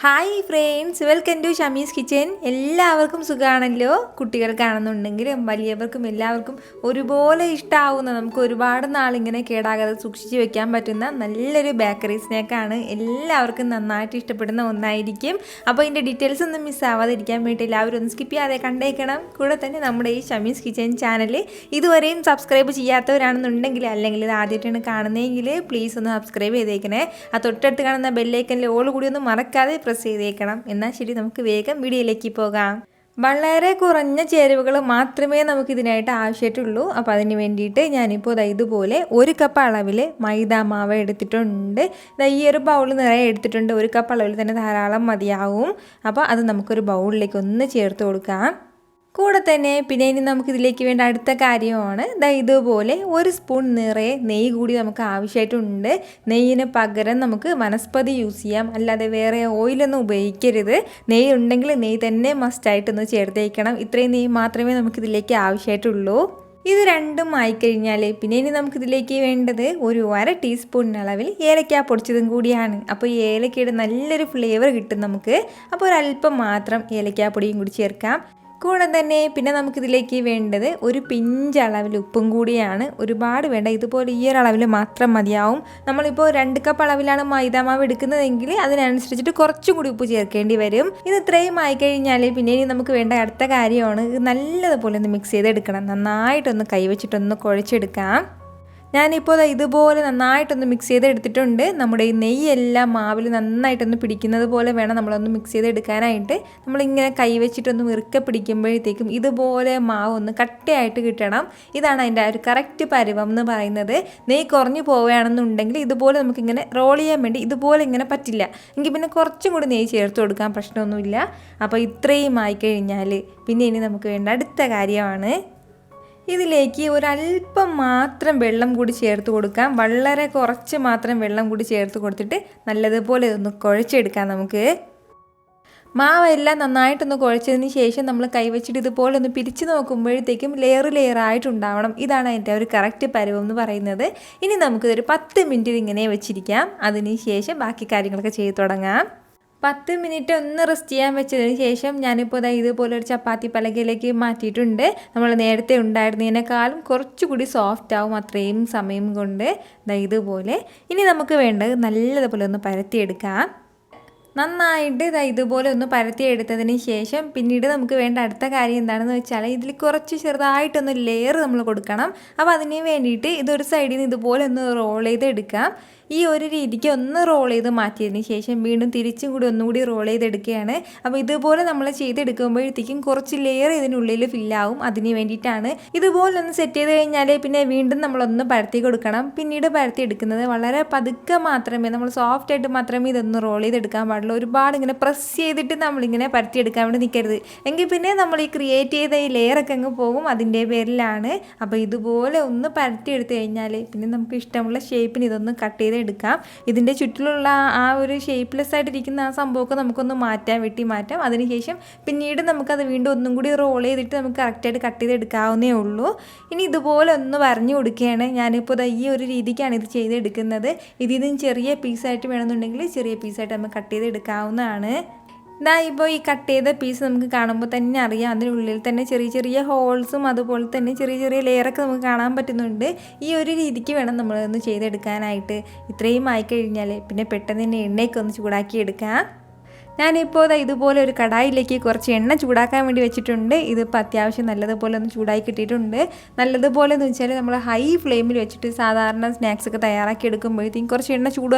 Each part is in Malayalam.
Hi friends, welcome to Shamees kitchen. എല്ലാവർക്കും സുഖമാണല്ലോ. കുട്ടികൾക്കാണെന്നുണ്ടെങ്കിലും വലിയവർക്കും എല്ലാവർക്കും ഒരുപോലെ ഇഷ്ടമാവുന്ന, നമുക്ക് ഒരുപാട് നാളിങ്ങനെ കേടാകാതെ സൂക്ഷിച്ച് വെക്കാൻ പറ്റുന്ന നല്ലൊരു ബേക്കറി സ്നാക്കാണ്. എല്ലാവർക്കും നന്നായിട്ട് ഇഷ്ടപ്പെടുന്ന ഒന്നായിരിക്കും. അപ്പോൾ ഇതിൻ്റെ ഡീറ്റെയിൽസ് ഒന്നും മിസ്സാവാതിരിക്കാൻ വേണ്ടി എല്ലാവരും ഒന്ന് സ്കിപ്പ് ചെയ്യാതെ കണ്ടേക്കണം. കൂടെ തന്നെ നമ്മുടെ ഈ ഷമീസ് കിച്ചൻ ചാനൽ ഇതുവരെയും സബ്സ്ക്രൈബ് ചെയ്യാത്തവരാണെന്നുണ്ടെങ്കിൽ, അല്ലെങ്കിൽ ഇത് ആദ്യമായിട്ടാണ് കാണുന്നതെങ്കിൽ പ്ലീസ് ഒന്ന് സബ്സ്ക്രൈബ് ചെയ്തേക്കണേ. ആ തൊട്ടടുത്ത് കാണുന്ന ബെല്ലൈക്കനിൽ ഓൾ കൂടി ഒന്ന് മറക്കാതെ പ്രസ് ചെയ്തേക്കണം. എന്നാൽ ശരി, നമുക്ക് വേഗം വീഡിയോയിലേക്ക് പോകാം. വളരെ കുറഞ്ഞ ചേരുവകൾ മാത്രമേ നമുക്ക് ഇതിനായിട്ട് ആവശ്യമായിട്ടുള്ളൂ. അപ്പോൾ അതിന് വേണ്ടിയിട്ട് ഞാനിപ്പോൾ ഇതുപോലെ 1 കപ്പ് അളവിൽ മൈദ മാവ് എടുത്തിട്ടുണ്ട്. ഈ ഒരു ബൗൾ നിറയെ എടുത്തിട്ടുണ്ട്. 1 കപ്പ് അളവിൽ തന്നെ ധാരാളം മതിയാവും. അപ്പോൾ അത് നമുക്കൊരു ബൗളിലേക്ക് ഒന്ന് ചേർത്ത് കൊടുക്കാം. കൂടെ തന്നെ പിന്നെ ഇനി നമുക്കിതിലേക്ക് വേണ്ട അടുത്ത കാര്യമാണ് ഇതുപോലെ 1 സ്പൂൺ നിറയെ നെയ്യ് കൂടി നമുക്ക് ആവശ്യമായിട്ടുണ്ട്. നെയ്യിന് പകരം നമുക്ക് വനസ്പതി യൂസ് ചെയ്യാം, അല്ലാതെ വേറെ ഓയിലൊന്നും ഉപയോഗിക്കരുത്. നെയ്യ് ഉണ്ടെങ്കിൽ നെയ്യ് തന്നെ മസ്റ്റായിട്ടൊന്ന് ചേർത്തേക്കണം. ഇത്രയും നെയ്യ് മാത്രമേ നമുക്കിതിലേക്ക് ആവശ്യമായിട്ടുള്ളൂ. ഇത് രണ്ടും ആയിക്കഴിഞ്ഞാൽ പിന്നെ ഇനി നമുക്കിതിലേക്ക് വേണ്ടത് 1/2 ടീസ്പൂൺ അളവിൽ ഏലക്ക പൊടിച്ചതും കൂടിയാണ്. അപ്പോൾ ഈ ഏലക്കയുടെ നല്ലൊരു ഫ്ലേവർ കിട്ടും നമുക്ക്. അപ്പോൾ ഒരല്പം മാത്രം ഏലക്കാപ്പൊടിയും കൂടി ചേർക്കാം. കൂടെ തന്നെ പിന്നെ നമുക്കിതിലേക്ക് വേണ്ടത് ഒരു പിഞ്ച് അളവിൽ ഉപ്പും കൂടിയാണ്. ഒരുപാട് വേണ്ട, ഇതുപോലെ ഈ ഒരു അളവിൽ മാത്രം മതിയാവും. നമ്മളിപ്പോൾ 2 കപ്പ് അളവിലാണ് മൈദാമാവ് എടുക്കുന്നതെങ്കിൽ അതിനനുസരിച്ചിട്ട് കുറച്ചും കൂടി ഉപ്പ് ചേർക്കേണ്ടി വരും. ഇത് ഇത്രയും ആയിക്കഴിഞ്ഞാൽ പിന്നെ ഇനി നമുക്ക് വേണ്ട അടുത്ത കാര്യമാണ്, ഇത് നല്ലതുപോലെ ഒന്ന് മിക്സ് ചെയ്തെടുക്കണം. നന്നായിട്ടൊന്ന് കൈവച്ചിട്ടൊന്ന് കുഴച്ചെടുക്കാം. ഞാനിപ്പോൾ ഇതുപോലെ നന്നായിട്ടൊന്ന് മിക്സ് ചെയ്തെടുത്തിട്ടുണ്ട്. നമ്മുടെ ഈ നെയ്യെല്ലാം മാവിൽ നന്നായിട്ടൊന്ന് പിടിക്കുന്നത് പോലെ വേണം നമ്മളൊന്ന് മിക്സ് ചെയ്തെടുക്കാനായിട്ട്. നമ്മളിങ്ങനെ കൈവച്ചിട്ടൊന്ന് ഇറുക്കെ പിടിക്കുമ്പോഴത്തേക്കും ഇതുപോലെ മാവ് ഒന്ന് കട്ടയായിട്ട് കിട്ടണം. ഇതാണ് അതിൻ്റെ ഒരു കറക്റ്റ് പരുവം എന്ന് പറയുന്നത്. നെയ്യ് കുറഞ്ഞു പോവുകയാണെന്നുണ്ടെങ്കിൽ ഇതുപോലെ നമുക്കിങ്ങനെ റോൾ ചെയ്യാൻ വേണ്ടി ഇതുപോലെ ഇങ്ങനെ പറ്റില്ല. എങ്കിൽ പിന്നെ കുറച്ചും കൂടി നെയ്യ് ചേർത്ത് കൊടുക്കാൻ പ്രശ്നമൊന്നുമില്ല. അപ്പോൾ ഇത്രയും ആയിക്കഴിഞ്ഞാൽ പിന്നെ ഇനി നമുക്ക് വേണ്ട അടുത്ത കാര്യമാണ്, ഇതിലേക്ക് ഒരല്പം മാത്രം വെള്ളം കൂടി ചേർത്ത് കൊടുക്കാം. വളരെ കുറച്ച് മാത്രം വെള്ളം കൂടി ചേർത്ത് കൊടുത്തിട്ട് നല്ലതുപോലെ ഒന്ന് കുഴച്ചെടുക്കാം. നമുക്ക് മാവെല്ലാം നന്നായിട്ടൊന്ന് കുഴച്ചതിന് ശേഷം നമ്മൾ കൈവച്ചിട്ട് ഇതുപോലെ ഒന്ന് പിരിച്ച് നോക്കുമ്പോഴത്തേക്കും ലെയർ ആയിട്ടുണ്ടാവണം. ഇതാണ് അതിൻ്റെ ഒരു കറക്റ്റ് പരുവം എന്ന് പറയുന്നത്. ഇനി നമുക്കിതൊരു 10 മിനിറ്റ് ഇങ്ങനെ വെച്ചിരിക്കാം. അതിന് ശേഷം ബാക്കി കാര്യങ്ങളൊക്കെ ചെയ്ത് തുടങ്ങാം. 10 മിനിറ്റ് ഒന്ന് റെസ്റ്റ് ചെയ്യാൻ വെച്ചതിന് ശേഷം ഞാനിപ്പോൾ ഇതുപോലെ ഒരു ചപ്പാത്തി പലകയിലേക്ക് മാറ്റിയിട്ടുണ്ട്. നമ്മൾ നേരത്തെ ഉണ്ടായിരുന്നതിനേക്കാളും കുറച്ചുകൂടി സോഫ്റ്റ് ആവും അത്രയും സമയം കൊണ്ട്. ഇതുപോലെ ഇനി നമുക്ക് വേണ്ടത് നല്ലതുപോലെ ഒന്ന് പരത്തിയെടുക്കാം. നന്നായിട്ട് ഇതുപോലെ ഒന്ന് പരത്തിയെടുത്തതിന് ശേഷം പിന്നീട് നമുക്ക് വേണ്ട അടുത്ത കാര്യം എന്താണെന്ന് വെച്ചാൽ, ഇതിൽ കുറച്ച് ചെറുതായിട്ടൊന്ന് ലെയർ നമ്മൾ കൊടുക്കണം. അപ്പോൾ അതിന് വേണ്ടിയിട്ട് ഇതൊരു സൈഡിൽ നിന്ന് ഇതുപോലെ ഒന്ന് റോൾ ചെയ്ത് എടുക്കാം. ഈ ഒരു രീതിക്ക് ഒന്ന് റോൾ ചെയ്ത് മാറ്റിയതിന് ശേഷം വീണ്ടും തിരിച്ചും കൂടി ഒന്നുകൂടി റോൾ ചെയ്തെടുക്കുകയാണ്. അപ്പോൾ ഇതുപോലെ നമ്മൾ ചെയ്തെടുക്കുമ്പോഴത്തേക്കും കുറച്ച് ലെയർ ഇതിനുള്ളിൽ ഫില്ലാവും. അതിന് വേണ്ടിയിട്ടാണ്. ഇതുപോലെ ഒന്ന് സെറ്റ് ചെയ്ത് കഴിഞ്ഞാൽ പിന്നെ വീണ്ടും നമ്മളൊന്ന് പരത്തി കൊടുക്കണം. പിന്നീട് പരത്തി എടുക്കുന്നത് വളരെ പതുക്കെ മാത്രമേ, നമ്മൾ സോഫ്റ്റായിട്ട് മാത്രമേ ഇതൊന്ന് റോൾ ചെയ്തെടുക്കാൻ പാടുള്ളൂ. ഒരുപാട് ഇങ്ങനെ പ്രസ് ചെയ്തിട്ട് നമ്മളിങ്ങനെ പരത്തിയെടുക്കാൻ വേണ്ടി നിൽക്കരുത്. എങ്കിൽ പിന്നെ നമ്മൾ ഈ ക്രിയേറ്റ് ചെയ്ത ഈ ലെയറൊക്കെ അങ്ങ് പോകും. അതിൻ്റെ പേരിലാണ്. അപ്പോൾ ഇതുപോലെ ഒന്ന് പരത്തിയെടുത്ത് കഴിഞ്ഞാൽ പിന്നെ നമുക്ക് ഇഷ്ടമുള്ള ഷേപ്പിന് ഇതൊന്ന് കട്ട് ചെയ്ത് എടുക്കാം. ഇതിൻ്റെ ചുറ്റിലുള്ള ആ ഒരു ഷേപ്പ്ലെസ് ആയിട്ടിരിക്കുന്ന ആ സംഭവമൊക്കെ നമുക്കൊന്ന് വെട്ടി മാറ്റാം. അതിനുശേഷം പിന്നീട് നമുക്കത് വീണ്ടും ഒന്നും കൂടി റോൾ ചെയ്തിട്ട് നമുക്ക് കറക്റ്റായിട്ട് കട്ട് ചെയ്ത് എടുക്കാവുന്നേ ഉള്ളൂ. ഇനി ഇതുപോലെ ഒന്ന് വരഞ്ഞു കൊടുക്കുകയാണ്. ഞാനിപ്പോൾ ഈ ഒരു രീതിക്കാണ് ഇത് ചെയ്തെടുക്കുന്നത്. ഇതിൽ നിന്ന് ചെറിയ പീസായിട്ട് വേണമെന്നുണ്ടെങ്കിൽ ചെറിയ പീസായിട്ട് നമുക്ക് കട്ട് ചെയ്ത് എടുക്കാവുന്നതാണ്. ഇപ്പോൾ ഈ കട്ട് ചെയ്ത പീസ് നമുക്ക് കാണുമ്പോൾ തന്നെ അറിയാം, അതിനുള്ളിൽ തന്നെ ചെറിയ ചെറിയ ഹോൾസും അതുപോലെ തന്നെ ചെറിയ ചെറിയ ലെയറൊക്കെ നമുക്ക് കാണാൻ പറ്റുന്നുണ്ട്. ഈ ഒരു രീതിക്ക് വേണം നമ്മളൊന്ന് ചെയ്തെടുക്കാനായിട്ട്. ഇത്രയും ആയിക്കഴിഞ്ഞാൽ പിന്നെ പെട്ടെന്ന് തന്നെ എണ്ണയൊക്കെ ഒന്ന് ചൂടാക്കി എടുക്കാം. ഞാനിപ്പോൾ ഇതുപോലെ ഒരു കടായിലേക്ക് കുറച്ച് എണ്ണ ചൂടാക്കാൻ വേണ്ടി വെച്ചിട്ടുണ്ട്. ഇതിപ്പോൾ അത്യാവശ്യം നല്ലതുപോലെ ഒന്ന് ചൂടായി കിട്ടിയിട്ടുണ്ട്. നല്ലതുപോലെ എന്ന് വെച്ചാൽ നമ്മൾ ഹൈ ഫ്ലെയിമിൽ വെച്ചിട്ട് സാധാരണ സ്നാക്സൊക്കെ തയ്യാറാക്കി എടുക്കുമ്പോഴത്തേക്കും കുറച്ച് എണ്ണ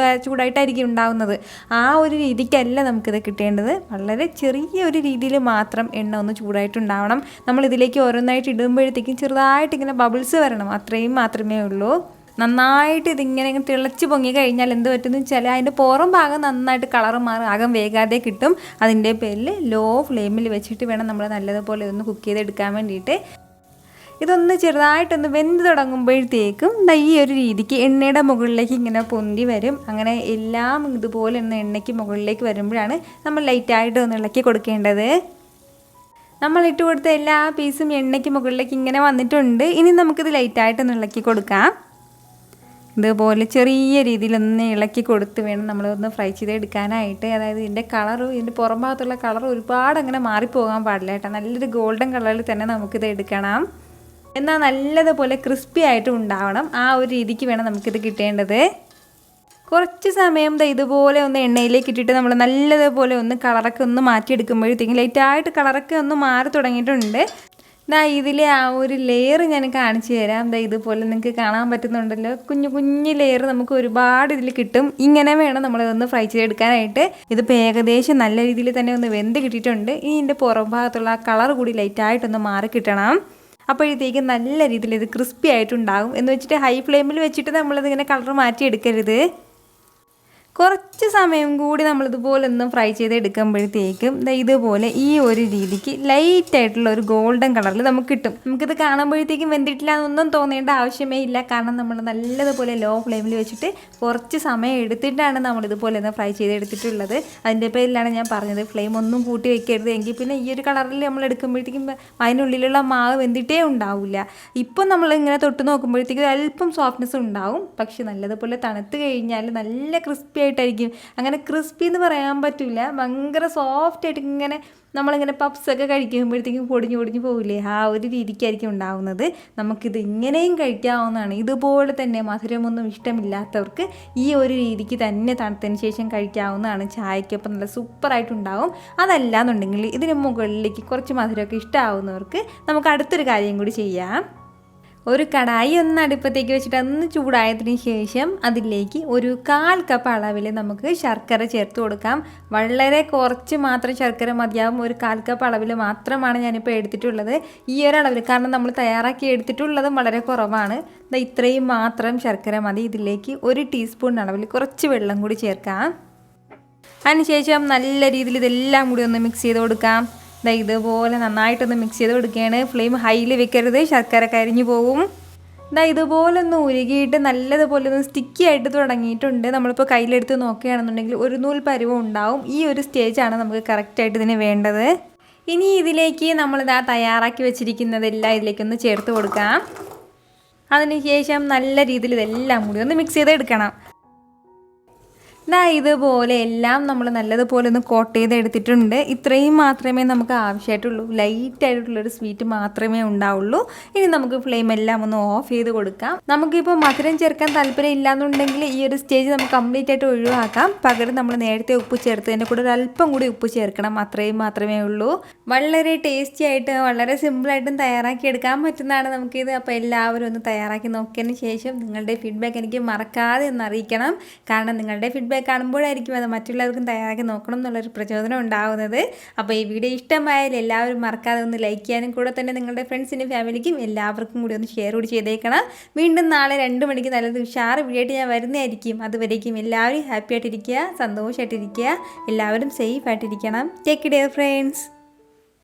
ചൂടായിട്ടായിരിക്കും ഉണ്ടാവുന്നത്. ആ ഒരു രീതിക്കല്ല നമുക്കിത് കിട്ടേണ്ടത്. വളരെ ചെറിയ ഒരു രീതിയിൽ മാത്രം എണ്ണ ഒന്ന് ചൂടായിട്ടുണ്ടാവണം. നമ്മളിതിലേക്ക് ഓരോന്നായിട്ട് ഇടുമ്പോഴത്തേക്കും ചെറുതായിട്ടിങ്ങനെ ബബിൾസ് വരണം. അത്രയും മാത്രമേ ഉള്ളൂ. നന്നായിട്ട് ഇതിങ്ങനെ തിളച്ച് പൊങ്ങി കഴിഞ്ഞാൽ എന്ത് പറ്റുമെന്ന് വെച്ചാൽ അതിൻ്റെ പുറം ഭാഗം നന്നായിട്ട് കളറ് മാറും, അകം വേഗാതെ കിട്ടും. അതിൻ്റെ പേരിൽ ലോ ഫ്ലെയിമിൽ വെച്ചിട്ട് വേണം നമ്മൾ നല്ലതുപോലെ ഒന്ന് കുക്ക് ചെയ്തെടുക്കാൻ വേണ്ടിയിട്ട്. ഇതൊന്ന് ചെറുതായിട്ടൊന്ന് വെന്ത് തുടങ്ങുമ്പോഴത്തേക്കും ഈ ഒരു രീതിക്ക് എണ്ണയുടെ മുകളിലേക്ക് ഇങ്ങനെ പൊന്തി വരും. അങ്ങനെ എല്ലാം ഇതുപോലെ ഒന്ന് എണ്ണയ്ക്ക് മുകളിലേക്ക് വരുമ്പോഴാണ് നമ്മൾ ലൈറ്റായിട്ട് ഒന്ന് ഇളക്കി കൊടുക്കേണ്ടത്. നമ്മൾ ഇട്ട് കൊടുത്ത എല്ലാ പീസും എണ്ണയ്ക്ക് മുകളിലേക്ക് ഇങ്ങനെ വന്നിട്ടുണ്ട്. ഇനി നമുക്കിത് ലൈറ്റായിട്ടൊന്ന് ഇളക്കി കൊടുക്കാം. ഇതുപോലെ ചെറിയ രീതിയിലൊന്ന് ഇളക്കി കൊടുത്ത് വേണം നമ്മളൊന്ന് ഫ്രൈ ചെയ്തെടുക്കാനായിട്ട്. അതായത് ഇതിൻ്റെ കളറും ഇതിൻ്റെ പുറം ഭാഗത്തുള്ള കളർ ഒരുപാട് അങ്ങനെ മാറിപ്പോകാൻ പാടില്ല കേട്ടോ. നല്ലൊരു ഗോൾഡൻ കളറിൽ തന്നെ നമുക്കിത് എടുക്കണം. എന്നാൽ നല്ലതുപോലെ ക്രിസ്പി ആയിട്ടും ഉണ്ടാവണം. ആ ഒരു രീതിക്ക് വേണം നമുക്കിത് കിട്ടേണ്ടത്. കുറച്ച് സമയം ഇതുപോലെ ഒന്ന് എണ്ണയിലേക്ക് ഇട്ടിട്ട് നമ്മൾ നല്ലതുപോലെ ഒന്ന് കളറൊക്കെ ഒന്ന് മാറ്റിയെടുക്കുമ്പോഴത്തേക്കും ലൈറ്റായിട്ട് കളറൊക്കെ ഒന്ന് മാറി തുടങ്ങിയിട്ടുണ്ട്. ഇതിലെ ആ ഒരു ലെയർ ഞാൻ കാണിച്ചു തരാം. ഇതുപോലെ നിങ്ങൾക്ക് കാണാൻ പറ്റുന്നുണ്ടല്ലോ, കുഞ്ഞു കുഞ്ഞു ലെയർ നമുക്ക് ഒരുപാട് ഇതിൽ കിട്ടും. ഇങ്ങനെ വേണം നമ്മളതൊന്ന് ഫ്രൈ ചെയ്തെടുക്കാനായിട്ട്. ഇതിപ്പോൾ ഏകദേശം നല്ല രീതിയിൽ തന്നെ ഒന്ന് വെന്ത് കിട്ടിയിട്ടുണ്ട്. ഇനി ഇതിൻ്റെ പുറം ഭാഗത്തുള്ള ആ കളർ കൂടി ലൈറ്റായിട്ടൊന്ന് മാറി കിട്ടണം. അപ്പോഴത്തേക്കും നല്ല രീതിയിൽ ഇത് ക്രിസ്പി ആയിട്ടുണ്ടാകും. എന്ന് വെച്ചിട്ട് ഹൈ ഫ്ലെയിമിൽ വെച്ചിട്ട് നമ്മളിതിങ്ങനെ കളർ മാറ്റിയെടുക്കരുത്. കുറച്ച് സമയം കൂടി നമ്മളിതുപോലെ ഒന്ന് ഫ്രൈ ചെയ്തെടുക്കുമ്പോഴത്തേക്കും ഇതുപോലെ ഈ ഒരു രീതിക്ക് ലൈറ്റായിട്ടുള്ള ഒരു ഗോൾഡൻ കളറിൽ നമുക്ക് കിട്ടും. നമുക്കിത് കാണുമ്പോഴത്തേക്കും വെന്തിട്ടില്ല എന്നൊന്നും തോന്നേണ്ട ആവശ്യമേ ഇല്ല. കാരണം നമ്മൾ നല്ലതുപോലെ ലോ ഫ്ലെയിമിൽ വെച്ചിട്ട് കുറച്ച് സമയം എടുത്തിട്ടാണ് നമ്മളിതുപോലെ ഒന്ന് ഫ്രൈ ചെയ്തെടുത്തിട്ടുള്ളത്. അതിൻ്റെ പേരിലാണ് ഞാൻ പറഞ്ഞത് ഫ്ലെയിം ഒന്നും കൂട്ടി വയ്ക്കരുത്. എങ്കിൽ പിന്നെ ഈ ഒരു കളറിൽ നമ്മൾ എടുക്കുമ്പോഴത്തേക്കും അതിനുള്ളിലുള്ള മാവ് വെന്തിട്ടേ ഉണ്ടാവില്ല. ഇപ്പം നമ്മളിങ്ങനെ തൊട്ട് നോക്കുമ്പോഴത്തേക്കും അല്പം സോഫ്റ്റ്നെസ് ഉണ്ടാവും. പക്ഷെ നല്ലതുപോലെ തണുത്ത് കഴിഞ്ഞാൽ നല്ല ക്രിസ്പി ആയിട്ടായിരിക്കും. അങ്ങനെ ക്രിസ്പി എന്ന് പറയാൻ പറ്റില്ല, ഭയങ്കര സോഫ്റ്റ് ആയിട്ട് ഇങ്ങനെ നമ്മളിങ്ങനെ പപ്സൊക്കെ കഴിക്കുമ്പോഴത്തേക്കും പൊടിഞ്ഞു പോകില്ലേ, ആ ഒരു രീതിക്കായിരിക്കും ഉണ്ടാവുന്നത്. നമുക്കിത് ഇങ്ങനെയും കഴിക്കാവുന്നതാണ്. ഇതുപോലെ തന്നെ മധുരമൊന്നും ഇഷ്ടമില്ലാത്തവർക്ക് ഈ ഒരു രീതിക്ക് തന്നെ തണുത്തതിന് ശേഷം കഴിക്കാവുന്നതാണ്. ചായക്കൊപ്പം നല്ല സൂപ്പറായിട്ടുണ്ടാവും. അതല്ലാന്നുണ്ടെങ്കിൽ ഇതിന് മുകളിലേക്ക് കുറച്ച് മധുരമൊക്കെ ഇഷ്ടമാവുന്നവർക്ക് നമുക്ക് അടുത്തൊരു കാര്യം കൂടി ചെയ്യാം. ഒരു കടായി ഒന്ന് അടുപ്പത്തേക്ക് വെച്ചിട്ട് ഒന്ന് ചൂടായതിന് ശേഷം അതിലേക്ക് ഒരു 1/4 കപ്പ് അളവിൽ നമുക്ക് ശർക്കര ചേർത്ത് കൊടുക്കാം. വളരെ കുറച്ച് മാത്രം ശർക്കര മതിയാവും. ഒരു 1/4 കപ്പ് അളവിൽ മാത്രമാണ് ഞാനിപ്പോൾ എടുത്തിട്ടുള്ളത്. ഈ ഒരളവിൽ, കാരണം നമ്മൾ തയ്യാറാക്കി എടുത്തിട്ടുള്ളതും വളരെ കുറവാണ്. ഇത്രയും മാത്രം ശർക്കര മതി. ഇതിലേക്ക് 1 ടീസ്പൂൺ അളവിൽ കുറച്ച് വെള്ളം കൂടി ചേർക്കാം. അതിനുശേഷം നല്ല രീതിയിൽ ഇതെല്ലാം കൂടി ഒന്ന് മിക്സ് ചെയ്ത് കൊടുക്കാം. ഇതുപോലെ നന്നായിട്ടൊന്ന് മിക്സ് ചെയ്ത് കൊടുക്കുകയാണ്. ഫ്ലെയിം ഹൈയിൽ വെക്കരുത്, ശർക്കര കരിഞ്ഞു പോകും. ഇതുപോലെ ഒന്ന് ഉരുകിയിട്ട് നല്ലതുപോലെ ഒന്ന് സ്റ്റിക്കി ആയിട്ട് തുടങ്ങിയിട്ടുണ്ട്. നമ്മളിപ്പോൾ കയ്യിലെടുത്ത് നോക്കുകയാണെന്നുണ്ടെങ്കിൽ ഒരു നൂൽ പരുവം ഉണ്ടാവും. ഈ ഒരു സ്റ്റേജാണ് നമുക്ക് കറക്റ്റായിട്ട് ഇതിന് വേണ്ടത്. ഇനി ഇതിലേക്ക് നമ്മളിതാ തയ്യാറാക്കി വെച്ചിരിക്കുന്നതെല്ലാം ഇതിലേക്കൊന്ന് ചേർത്ത് കൊടുക്കാം. അതിനുശേഷം നല്ല രീതിയിൽ ഇതെല്ലാം കൂടി ഒന്ന് മിക്സ് ചെയ്തെടുക്കണം. ഇതുപോലെ എല്ലാം നമ്മൾ നല്ലതുപോലെ ഒന്ന് കോട്ട് ചെയ്തെടുത്തിട്ടുണ്ട്. ഇത്രയും മാത്രമേ നമുക്ക് ആവശ്യമായിട്ടുള്ളൂ. ലൈറ്റായിട്ടുള്ളൊരു സ്വീറ്റ് മാത്രമേ ഉണ്ടാവുള്ളൂ. ഇനി നമുക്ക് ഫ്ലെയിം എല്ലാം ഒന്ന് ഓഫ് ചെയ്ത് കൊടുക്കാം. നമുക്കിപ്പോൾ മധുരം ചേർക്കാൻ താല്പര്യം ഇല്ലാന്നുണ്ടെങ്കിൽ ഈ ഒരു സ്റ്റേജ് നമുക്ക് കംപ്ലീറ്റ് ആയിട്ട് ഒഴിവാക്കാം. പകരം നമ്മൾ നേരത്തെ ഉപ്പ് ചേർത്തതിൻ്റെ കൂടെ ഒരു അല്പം കൂടി ഉപ്പ് ചേർക്കണം. അത്രയും മാത്രമേ ഉള്ളൂ. വളരെ ടേസ്റ്റി ആയിട്ട് വളരെ സിമ്പിളായിട്ടും തയ്യാറാക്കി എടുക്കാൻ പറ്റുന്നതാണ് നമുക്കിത്. അപ്പോൾ എല്ലാവരും ഒന്ന് തയ്യാറാക്കി നോക്കിയതിന് ശേഷം നിങ്ങളുടെ ഫീഡ്ബാക്ക് എനിക്ക് മറക്കാതെ ഒന്ന് അറിയിക്കണം. കാരണം നിങ്ങളുടെ ഫീഡ്ബാക്ക് കാണുമ്പോഴായിരിക്കും അത് മറ്റുള്ളവർക്കും തയ്യാറാക്കി നോക്കണം എന്നുള്ളൊരു പ്രചോദനം ഉണ്ടാകുന്നത്. അപ്പോൾ ഈ വീഡിയോ ഇഷ്ടമായാൽ എല്ലാവരും മറക്കാതെ ഒന്ന് ലൈക്ക് ചെയ്യാനും കൂടെ തന്നെ നിങ്ങളുടെ ഫ്രണ്ട്സിനും ഫാമിലിക്കും എല്ലാവർക്കും കൂടി ഒന്ന് ഷെയർ കൂടി ചെയ്തേക്കണം. വീണ്ടും നാളെ 2 മണിക്ക് നല്ലൊരു ഉഷാറ് വീഡിയോ ആയിട്ട് ഞാൻ വരുന്നതായിരിക്കും. അതുവരേക്കും എല്ലാവരും ഹാപ്പി ആയിട്ടിരിക്കുക, സന്തോഷമായിട്ടിരിക്കുക, എല്ലാവരും സേഫ് ആയിട്ടിരിക്കണം. Take care friends.